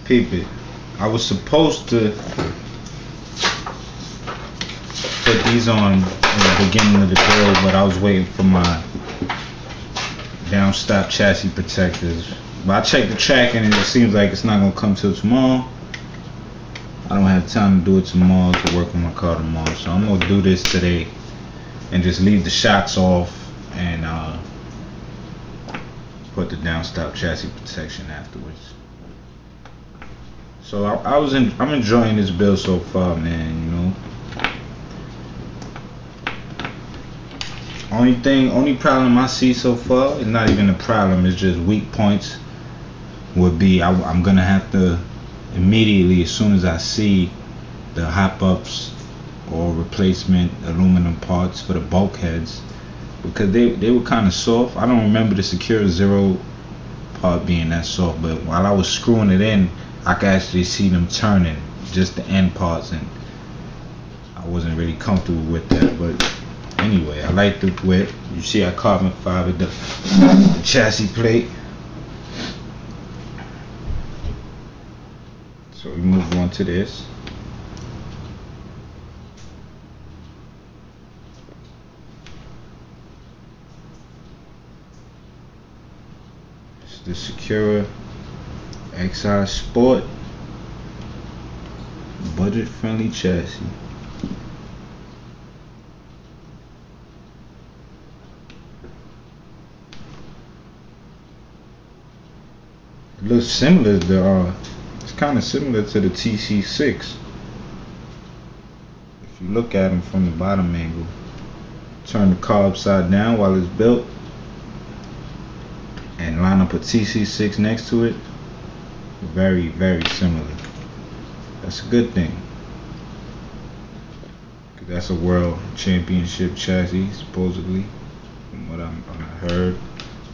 peep it. I was supposed to put these on in the beginning of the build, but I was waiting for my downstop chassis protectors. But I checked the tracking and it seems like it's not gonna come till tomorrow. I don't have time to do it tomorrow, to work on my car tomorrow, so I'm gonna do this today and just leave the shocks off and put the downstop chassis protection afterwards. So I'm enjoying this build so far, man. You know, only problem I see so far is not even a problem. It's just weak points. Would be I'm gonna have to immediately, as soon as I see the hop ups or replacement aluminum parts for the bulkheads, because they were kind of soft. I don't remember the Sakura Zero part being that soft, but while I was screwing it in, I could actually see them turning, just the end parts, and I wasn't really comfortable with that. But anyway, I like the width. You see I carbon fibered the chassis plate. So we move on to this. It's the Sakura XI Sport budget friendly chassis. It looks similar to it's kind of similar to the TC6. If you look at them from the bottom angle, turn the car upside down while it's built and line up a TC6 next to it, very, very similar. That's a good thing. That's a world championship chassis, supposedly, from what I heard.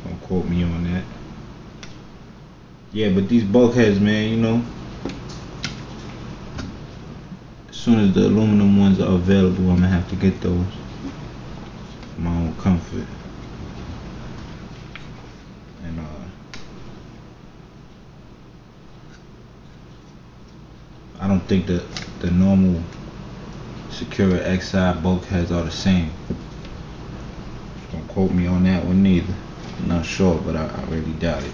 Don't quote me on that. Yeah, but these bulkheads, man, you know, as soon as the aluminum ones are available, I'm gonna have to get those for my own comfort. And I don't think the normal Sakura XI bulkheads are the same. Don't quote me on that one neither. I'm not sure, but I really doubt it.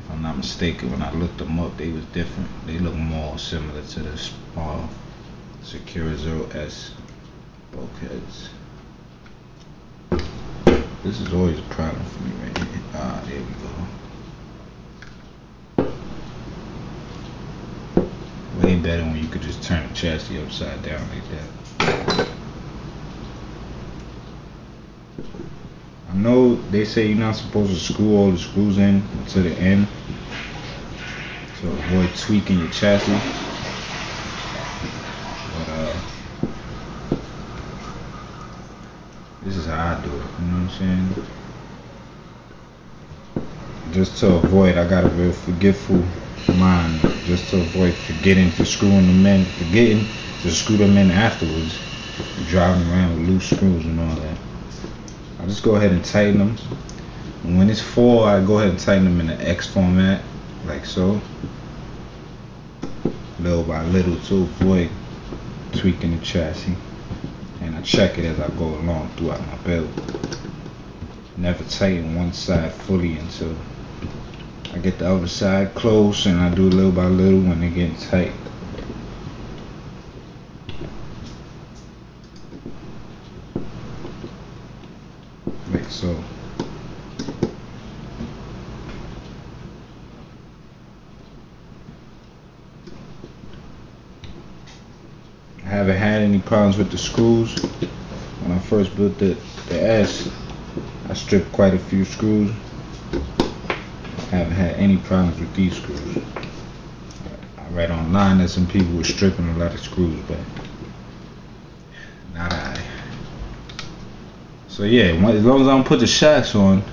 If I'm not mistaken, when I looked them up, they was different. They look more similar to the Sakura Zero S bulkheads. This is always a problem for me right here. There we go. Way better when you could just turn the chassis upside down like that. I know they say you're not supposed to screw all the screws in to the end to avoid tweaking your chassis, but this is how I do it, you know what I'm saying? Just to avoid, I got a real forgetful mind, just to avoid forgetting to screw them in, forgetting to screw them in afterwards, driving around with loose screws and all that. I just go ahead and tighten them. And when it's full, I go ahead and tighten them in the X format, like so, little by little, to avoid tweaking the chassis. And I check it as I go along throughout my build. Never tighten one side fully until I get the other side close, and I do little by little when they get tight. Like so. I haven't had any problems with the screws. When I first built the S, I stripped quite a few screws. I haven't had any problems with these screws. I read online that some people were stripping a lot of screws, but not I. So yeah, as long as I don't put the shocks on,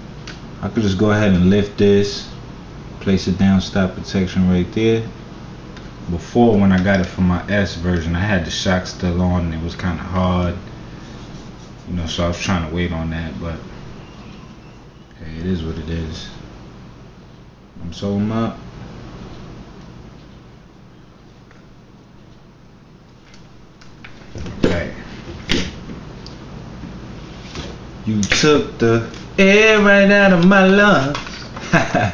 I could just go ahead and lift this, place it down, stop protection right there. Before, when I got it from my S version, I had the shocks still on and it was kind of hard, you know, so I was trying to wait on that, but hey, it is what it is. I'm sold them up. You took the air right out of my lungs. Yeah,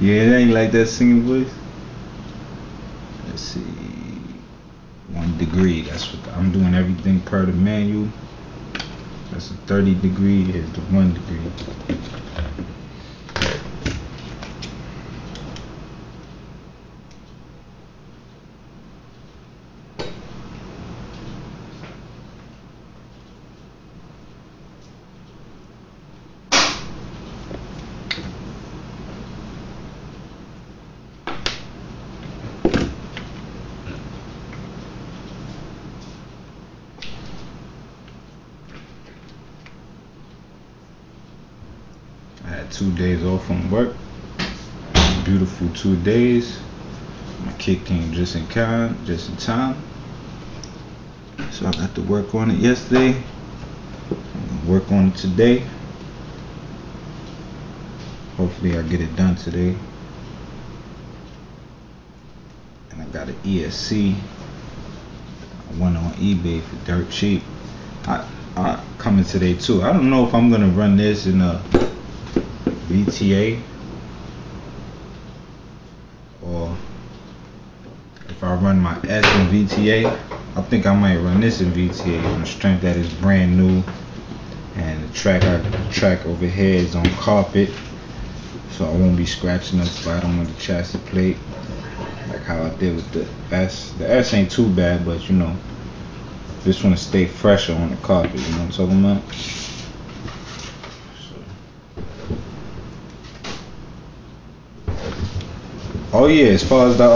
it ain't like that singing voice. Let's see. 1 degree. That's what I'm doing. Everything per the manual. That's a 30 degree. Here's the 1 degree. I had 2 days off from work. Beautiful 2 days. My kid came just in time. So I got to work on it yesterday. I'm gonna work on it today. Hopefully I get it done today. And I got an ESC. I went on eBay for dirt cheap. I coming today too. I don't know if I'm gonna run this in a VTA or if I run my S in VTA. I think I might run this in VTA on the strength that it's brand new, and the track over here is on carpet, so I won't be scratching up the bottom of the chassis plate like how I did with the S. The S ain't too bad, but you know, just want to stay fresher on the carpet. You know what I'm talking about? Oh yeah, as far as the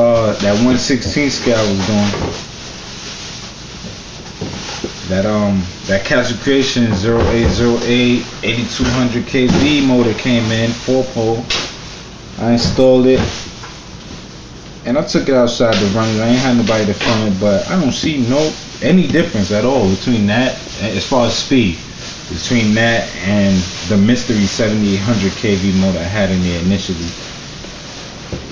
that 1/16 scale I was doing, that Castle Creation 0808 8200 kV motor came in, 4-pole. I installed it and I took it outside to run it. I ain't had nobody to film it, but I don't see any difference at all between that, as far as speed, between that and the mystery 7800 kV motor I had in there initially.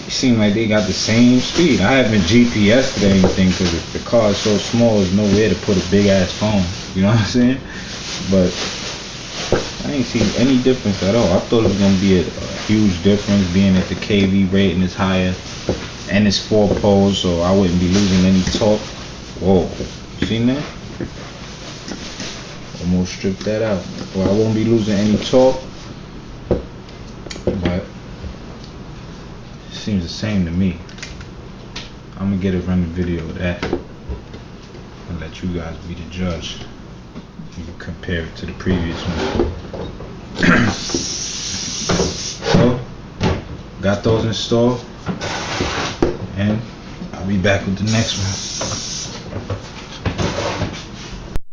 It seemed like they got the same speed. I haven't GPSed it or anything because the car is so small, there's nowhere to put a big ass phone. You know what I'm saying? But I ain't seen any difference at all. I thought it was gonna be a huge difference, being that the kV rating is higher and it's 4 poles, so I wouldn't be losing any torque. Whoa, seen that? Almost stripped that out. Well, I won't be losing any torque, but seems the same to me. I'm gonna get a running video of that and let you guys be the judge. You can compare it to the previous one. So, got those installed, and I'll be back with the next one.